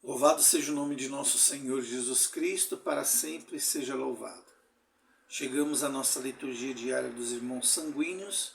Louvado seja o nome de nosso Senhor Jesus Cristo, para sempre seja louvado. Chegamos à nossa liturgia diária dos irmãos sanguíneos,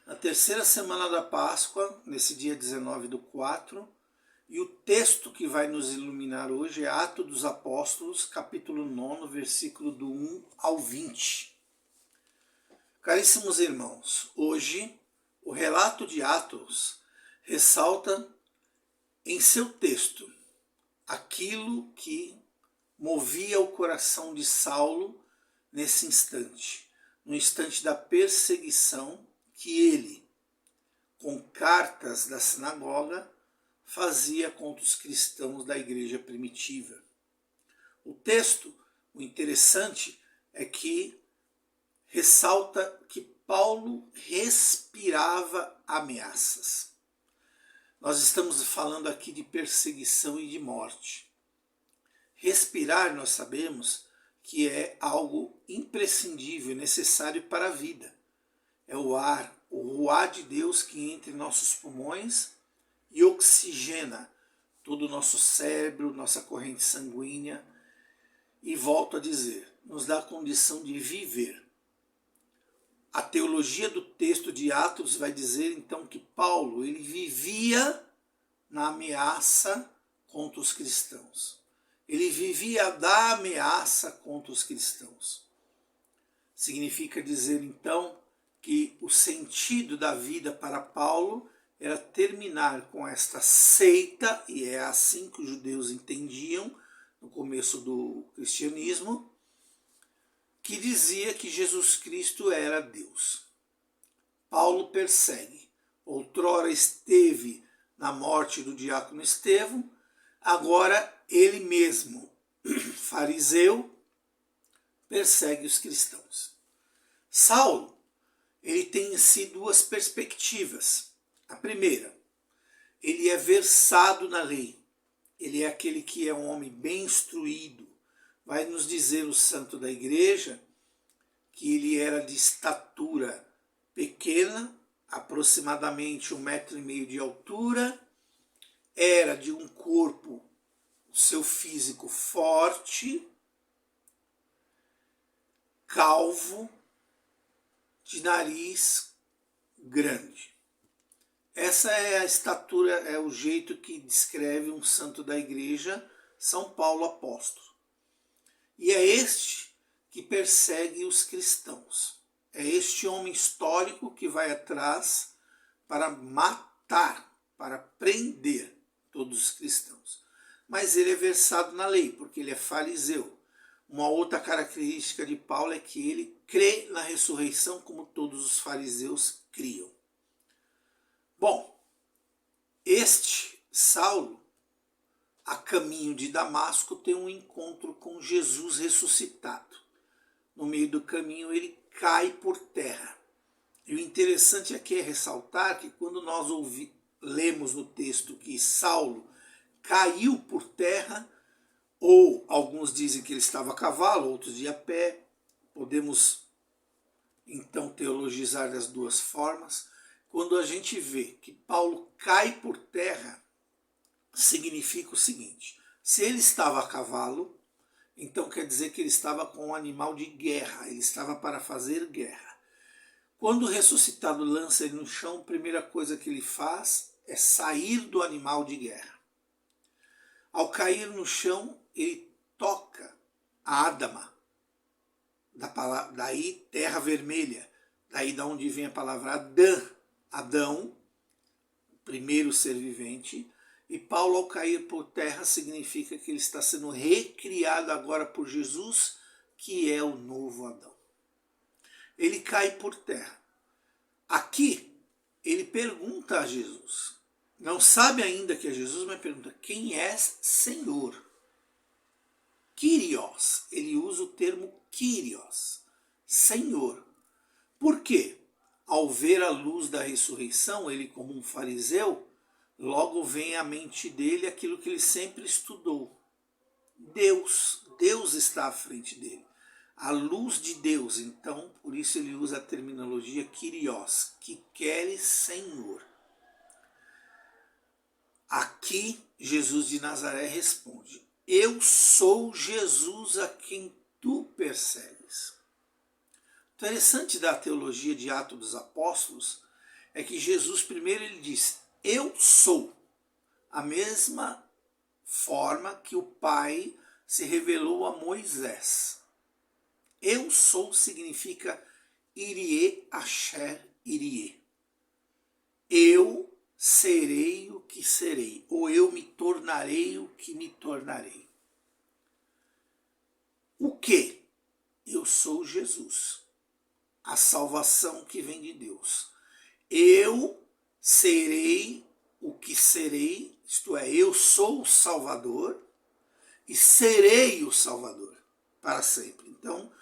na terceira semana da Páscoa, nesse dia 19/4, e o texto que vai nos iluminar hoje é Atos dos Apóstolos, capítulo 9, versículo do 1 ao 20. Caríssimos irmãos, hoje o relato de Atos ressalta em seu texto aquilo que movia o coração de Saulo nesse instante, no instante da perseguição que ele, com cartas da sinagoga, fazia contra os cristãos da igreja primitiva. O texto, o interessante é que ressalta que Paulo respirava ameaças. Nós estamos falando aqui de perseguição e de morte. Respirar, nós sabemos que é algo imprescindível, necessário para a vida. É o ar, o ruar de Deus que entra em nossos pulmões e oxigena todo o nosso cérebro, nossa corrente sanguínea. E volto a dizer, nos dá a condição de viver. A teologia do texto de Atos vai dizer então que Paulo ele vivia na ameaça contra os cristãos. Ele vivia da ameaça contra os cristãos. Significa dizer então que o sentido da vida para Paulo era terminar com esta seita, e é assim que os judeus entendiam no começo do cristianismo, que dizia que Jesus Cristo era Deus. Paulo persegue. Outrora esteve na morte do diácono Estevão, agora ele mesmo, fariseu, persegue os cristãos. Saulo, ele tem em si duas perspectivas. A primeira, ele é versado na lei. Ele é aquele que é um homem bem instruído. Vai nos dizer o santo da igreja que ele era de estatura pequena, aproximadamente 1,5 m de altura, era de um corpo, seu físico forte, calvo, de nariz grande. Essa é a estatura, é o jeito que descreve um santo da igreja, São Paulo apóstolo. E é este que persegue os cristãos. É este homem histórico que vai atrás para matar, para prender todos os cristãos. Mas ele é versado na lei, porque ele é fariseu. Uma outra característica de Paulo é que ele crê na ressurreição como todos os fariseus criam. Bom, este Saulo, a caminho de Damasco, tem um encontro com Jesus ressuscitado. No meio do caminho ele cai por terra. E o interessante aqui é ressaltar que quando nós lemos no texto que Saulo caiu por terra, ou alguns dizem que ele estava a cavalo, outros de a pé, podemos então teologizar das duas formas. Quando a gente vê que Paulo cai por terra, significa o seguinte: se ele estava a cavalo, então quer dizer que ele estava com um animal de guerra, ele estava para fazer guerra. Quando o ressuscitado lança ele no chão, a primeira coisa que ele faz é sair do animal de guerra. Ao cair no chão, ele toca a Adama, daí terra vermelha, daí da onde vem a palavra Adão, primeiro ser vivente. E Paulo, ao cair por terra, significa que ele está sendo recriado agora por Jesus, que é o novo Adão. Ele cai por terra. Aqui, ele pergunta a Jesus. Não sabe ainda que é Jesus, mas pergunta: quem és, Senhor? Kyrios. Ele usa o termo Kyrios, Senhor. Por quê? Ao ver a luz da ressurreição, ele, como um fariseu, logo vem à mente dele aquilo que ele sempre estudou. Deus está à frente dele. A luz de Deus, então, por isso ele usa a terminologia Kyrios, que queres Senhor. Aqui Jesus de Nazaré responde: eu sou Jesus a quem tu persegues. Interessante da teologia de Atos dos Apóstolos é que Jesus primeiro ele diz: eu sou, a mesma forma que o Pai se revelou a Moisés. Eu sou significa Irie Asher Irie. Eu serei o que serei, ou eu me tornarei o que me tornarei. O que? Eu sou Jesus, a salvação que vem de Deus. Eu serei o que serei, isto é, eu sou o Salvador e serei o Salvador para sempre. Então,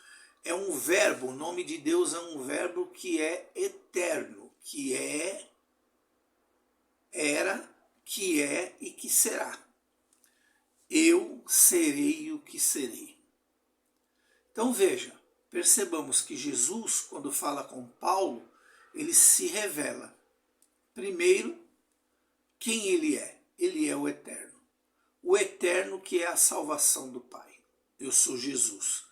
é um verbo, o nome de Deus é um verbo que é eterno, que é, era, que é e que será. Eu serei o que serei. Então veja, percebamos que Jesus, quando fala com Paulo, ele se revela. Primeiro, quem ele é? Ele é o eterno. O eterno que é a salvação do Pai. Eu sou Jesus,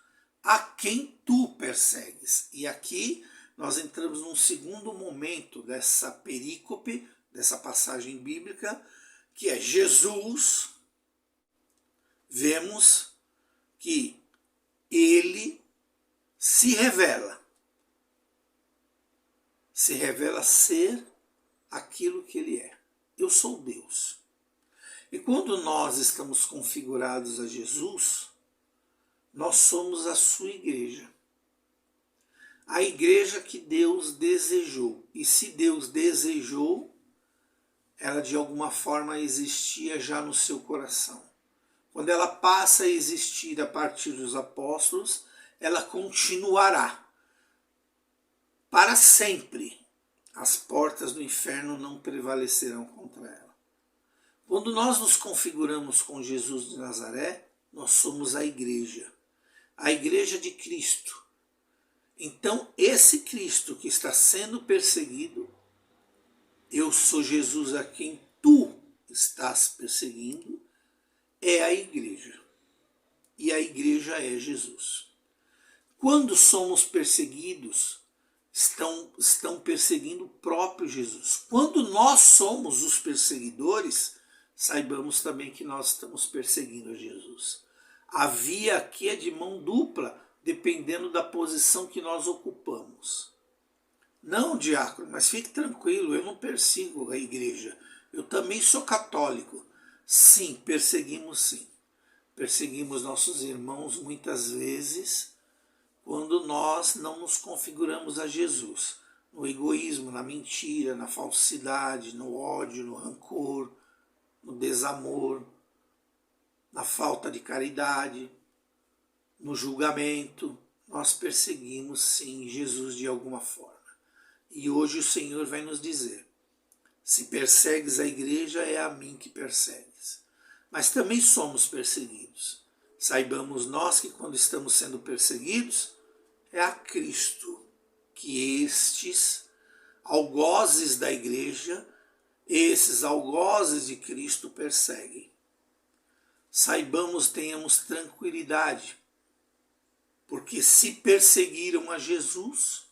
a quem tu persegues. E aqui nós entramos num segundo momento dessa perícope, dessa passagem bíblica, que é Jesus. Vemos que ele se revela ser aquilo que ele é. Eu sou Deus. E quando nós estamos configurados a Jesus, nós somos a sua igreja. A igreja que Deus desejou. E se Deus desejou, ela de alguma forma existia já no seu coração. Quando ela passa a existir a partir dos apóstolos, ela continuará para sempre. As portas do inferno não prevalecerão contra ela. Quando nós nos configuramos com Jesus de Nazaré, nós somos a igreja de Cristo. Então, esse Cristo que está sendo perseguido, eu sou Jesus a quem tu estás perseguindo, é a igreja. E a igreja é Jesus. Quando somos perseguidos, estão perseguindo o próprio Jesus. Quando nós somos os perseguidores, saibamos também que nós estamos perseguindo a Jesus. A via aqui é de mão dupla, dependendo da posição que nós ocupamos. Não, diácono, mas fique tranquilo, eu não persigo a igreja. Eu também sou católico. Sim, perseguimos sim. Perseguimos nossos irmãos muitas vezes quando nós não nos configuramos a Jesus. No egoísmo, na mentira, na falsidade, no ódio, no rancor, no desamor, na falta de caridade, no julgamento. Nós perseguimos sim Jesus de alguma forma. E hoje o Senhor vai nos dizer: se persegues a igreja, é a mim que persegues. Mas também somos perseguidos. Saibamos nós que quando estamos sendo perseguidos, é a Cristo que estes algozes da igreja, esses algozes de Cristo perseguem. Saibamos, tenhamos tranquilidade, porque se perseguiram a Jesus,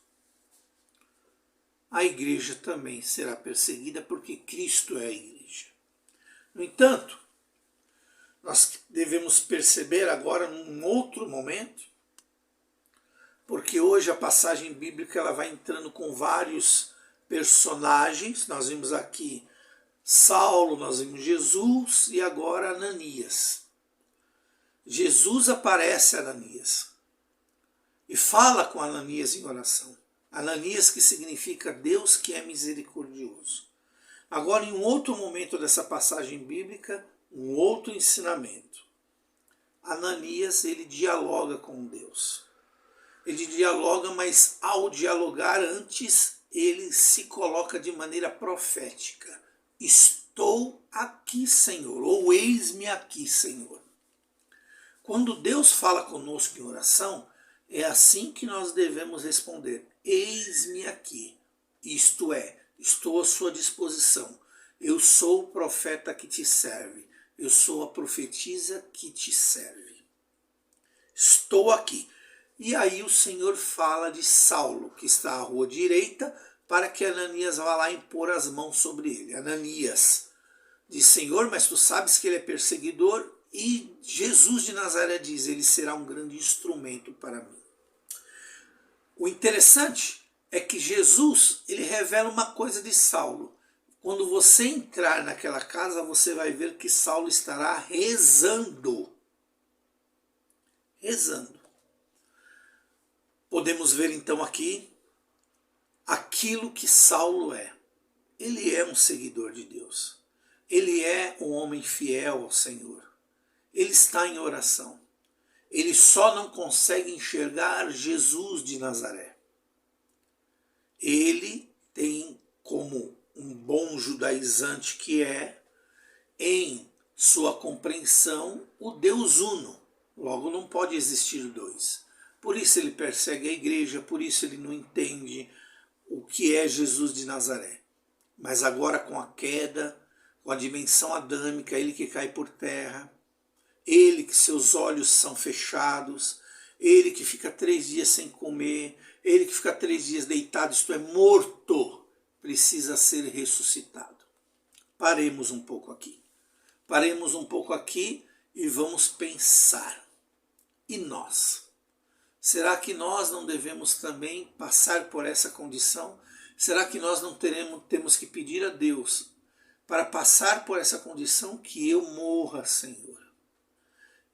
a igreja também será perseguida, porque Cristo é a igreja. No entanto, nós devemos perceber agora, num outro momento, porque hoje a passagem bíblica ela vai entrando com vários personagens. Nós vimos aqui Saulo, nós vimos Jesus e agora Ananias. Jesus aparece a Ananias e fala com Ananias em oração. Ananias, que significa Deus que é misericordioso. Agora, em um outro momento dessa passagem bíblica, um outro ensinamento. Ananias, ele dialoga com Deus. Ele dialoga, mas ao dialogar antes, ele se coloca de maneira profética. Estou aqui, Senhor, ou eis-me aqui, Senhor. Quando Deus fala conosco em oração, é assim que nós devemos responder: eis-me aqui, isto é, estou à sua disposição. eu sou o profeta que te serve, eu sou a profetisa que te serve. Estou aqui. E aí o Senhor fala de Saulo, que está à rua direita, para que Ananias vá lá impor as mãos sobre ele. Ananias diz: Senhor, mas tu sabes que ele é perseguidor, e Jesus de Nazaré diz: ele será um grande instrumento para mim. O interessante é que Jesus, ele revela uma coisa de Saulo. Quando você entrar naquela casa, você vai ver que Saulo estará rezando. Rezando. Podemos ver então aqui aquilo que Saulo é. Ele é um seguidor de Deus. Ele é um homem fiel ao Senhor. Ele está em oração. Ele só não consegue enxergar Jesus de Nazaré. Ele tem, como um bom judaizante que é, em sua compreensão, o Deus uno. Logo, não pode existir dois. Por isso ele persegue a igreja, por isso ele não entende o que é Jesus de Nazaré. Mas agora, com a queda, com a dimensão adâmica, ele que cai por terra, ele que seus olhos são fechados, ele que fica 3 dias sem comer, ele que fica 3 dias deitado, isto é, morto, precisa ser ressuscitado. Paremos um pouco aqui. Paremos um pouco aqui e vamos pensar. E nós? Será que nós não devemos também passar por essa condição? Será que nós não temos que pedir a Deus para passar por essa condição, que eu morra, Senhor,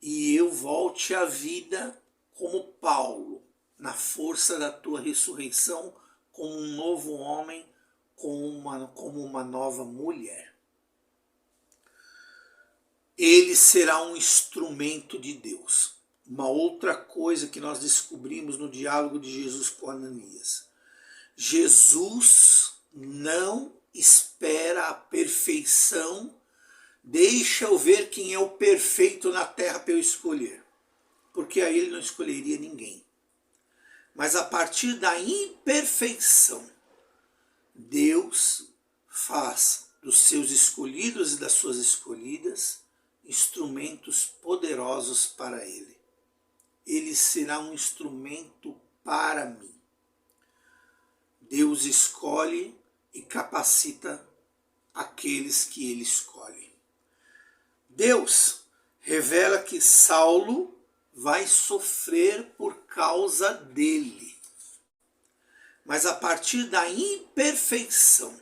e eu volte à vida como Paulo, na força da tua ressurreição, como um novo homem, como uma nova mulher? Ele será um instrumento de Deus. Uma outra coisa que nós descobrimos no diálogo de Jesus com Ananias: Jesus não espera a perfeição. Deixa eu ver quem é o perfeito na terra para eu escolher. Porque aí ele não escolheria ninguém. Mas a partir da imperfeição, Deus faz dos seus escolhidos e das suas escolhidas instrumentos poderosos para ele. Ele será um instrumento para mim. Deus escolhe e capacita aqueles que ele escolhe. Deus revela que Saulo vai sofrer por causa dele. Mas a partir da imperfeição,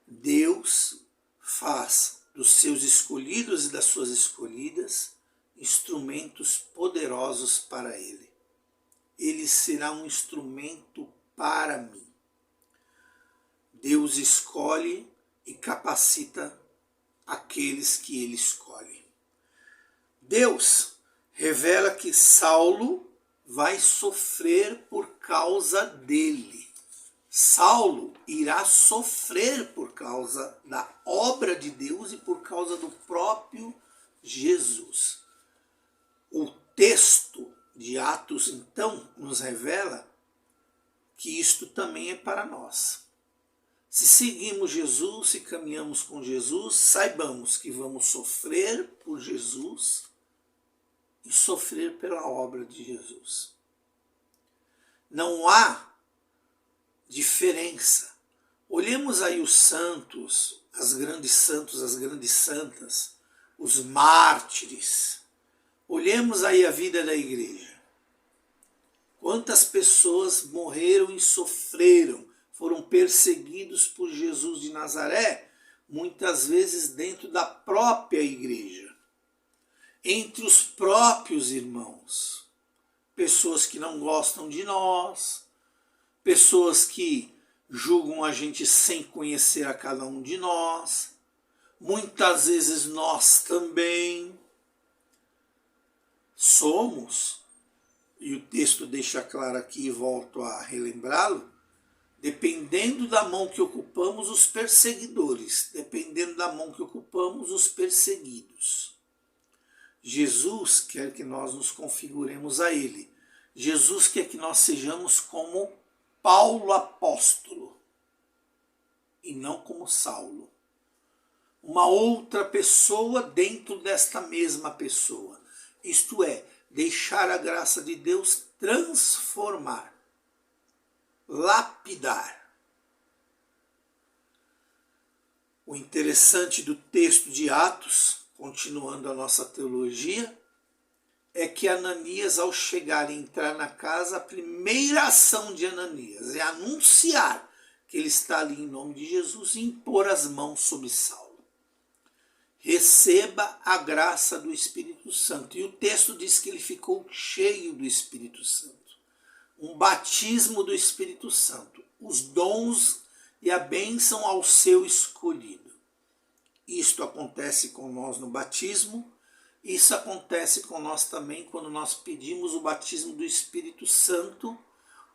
Deus faz dos seus escolhidos e das suas escolhidas instrumentos poderosos para ele. Ele será um instrumento para mim. Deus escolhe e capacita aqueles que ele escolhe. Deus revela que Saulo vai sofrer por causa dele. Saulo irá sofrer por causa da obra de Deus e por causa do próprio Jesus. O texto de Atos, então, nos revela que isto também é para nós. Se seguimos Jesus, se caminhamos com Jesus, saibamos que vamos sofrer por Jesus e sofrer pela obra de Jesus. Não há diferença. Olhemos aí os santos, as grandes santas, os mártires. Olhemos aí a vida da igreja. Quantas pessoas morreram e sofreram, foram perseguidos por Jesus de Nazaré, muitas vezes dentro da própria igreja, entre os próprios irmãos. Pessoas que não gostam de nós, pessoas que julgam a gente sem conhecer a cada um de nós, muitas vezes nós também somos, e o texto deixa claro aqui e volto a relembrá-lo, dependendo da mão que ocupamos, os perseguidores, dependendo da mão que ocupamos, os perseguidos. Jesus quer que nós nos configuremos a ele. Jesus quer que nós sejamos como Paulo apóstolo e não como Saulo. uma outra pessoa dentro desta mesma pessoa. Isto é, deixar a graça de Deus transformar, lapidar. O interessante do texto de Atos, continuando a nossa teologia, é que Ananias, ao chegar e entrar na casa, a primeira ação de Ananias é anunciar que ele está ali em nome de Jesus e impor as mãos sobre Saulo. Receba a graça do Espírito Santo. E o texto diz que ele ficou cheio do Espírito Santo. Um batismo do Espírito Santo. Os dons e a bênção ao seu escolhido. Isto acontece com nós no batismo. Isso acontece com nós também quando nós pedimos o batismo do Espírito Santo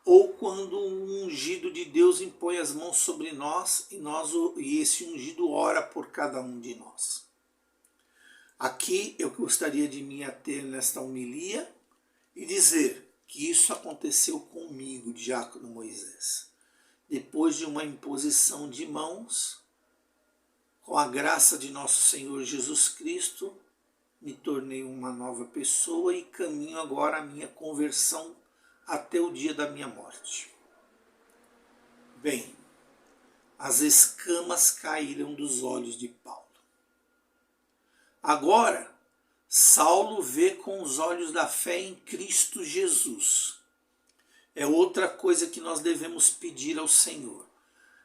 ou quando o ungido de Deus impõe as mãos sobre nós e esse ungido ora por cada um de nós. Aqui eu gostaria de me ater nesta homilia e dizer que isso aconteceu comigo, diácono Moisés. Depois de uma imposição de mãos, com a graça de nosso Senhor Jesus Cristo, me tornei uma nova pessoa e caminho agora a minha conversão até o dia da minha morte. Bem, as escamas caíram dos olhos de Paulo. Agora, Saulo vê com os olhos da fé em Cristo Jesus. É outra coisa que nós devemos pedir ao Senhor.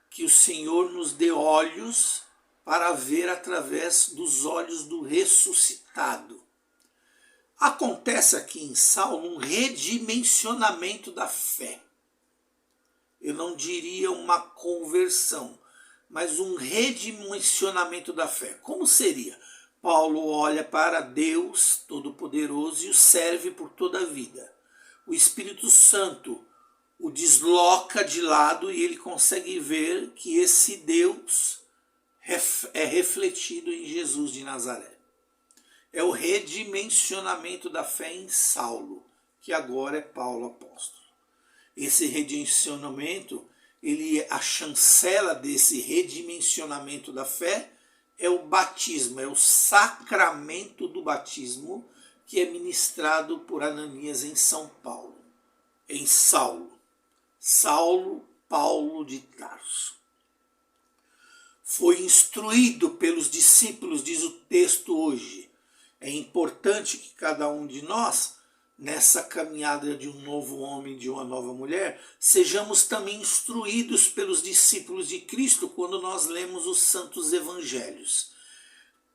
Que o Senhor nos dê olhos para ver através dos olhos do ressuscitado. Acontece aqui em Saulo um redimensionamento da fé. Eu não diria uma conversão, mas um redimensionamento da fé. Como seria? Paulo olha para Deus Todo-Poderoso e o serve por toda a vida. O Espírito Santo o desloca de lado e ele consegue ver que esse Deus é refletido em Jesus de Nazaré. É o redimensionamento da fé em Saulo, que agora é Paulo apóstolo. Esse redimensionamento, a chancela desse redimensionamento da fé é o batismo, é o sacramento do batismo que é ministrado por Ananias em São Paulo, em Saulo. Saulo Paulo de Tarso. Foi instruído pelos discípulos, diz o texto hoje. É importante que cada um de nós, nessa caminhada de um novo homem, de uma nova mulher, sejamos também instruídos pelos discípulos de Cristo quando nós lemos os santos evangelhos.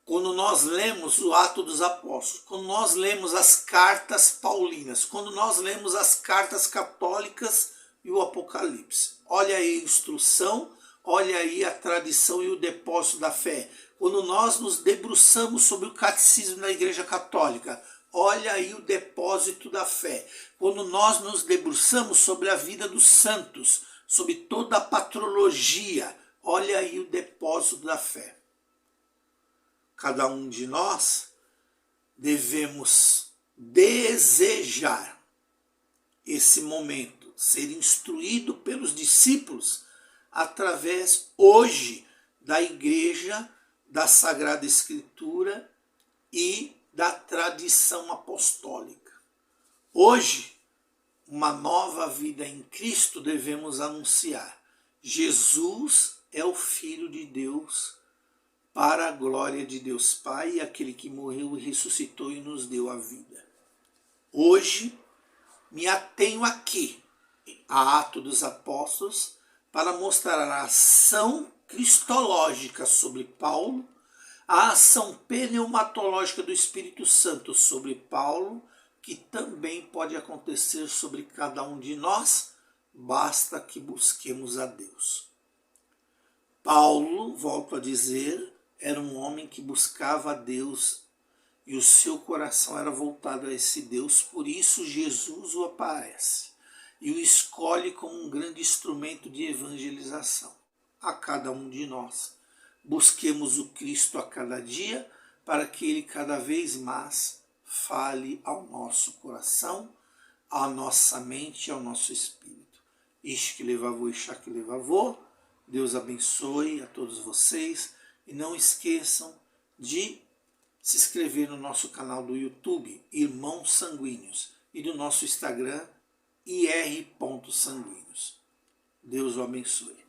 Quando nós lemos o Atos dos Apóstolos, quando nós lemos as cartas paulinas, quando nós lemos as cartas católicas e o Apocalipse. Olha aí a instrução, olha aí a tradição e o depósito da fé. Quando nós nos debruçamos sobre o catecismo da Igreja Católica, olha aí o depósito da fé. Quando nós nos debruçamos sobre a vida dos santos, sobre toda a patrologia, olha aí o depósito da fé. Cada um de nós devemos desejar esse momento, ser instruído pelos discípulos através hoje da Igreja, da Sagrada Escritura e da tradição apostólica. Hoje, uma nova vida em Cristo devemos anunciar. Jesus é o Filho de Deus, para a glória de Deus Pai, aquele que morreu e ressuscitou e nos deu a vida. Hoje, me atenho aqui, a Atos dos Apóstolos, para mostrar a ação cristológica sobre Paulo, a ação pneumatológica do Espírito Santo sobre Paulo, que também pode acontecer sobre cada um de nós, basta que busquemos a Deus. Paulo, volto a dizer, era um homem que buscava a Deus e o seu coração era voltado a esse Deus, por isso Jesus o aparece e o escolhe como um grande instrumento de evangelização. A cada um de nós, busquemos o Cristo a cada dia, para que Ele cada vez mais fale ao nosso coração, à nossa mente e ao nosso espírito. Ish que levavô, Ishá que levavô. Deus abençoe a todos vocês, E não esqueçam de se inscrever no nosso canal do YouTube, Irmãos Sanguíneos, e do nosso Instagram, ir.sanguíneos. Deus o abençoe.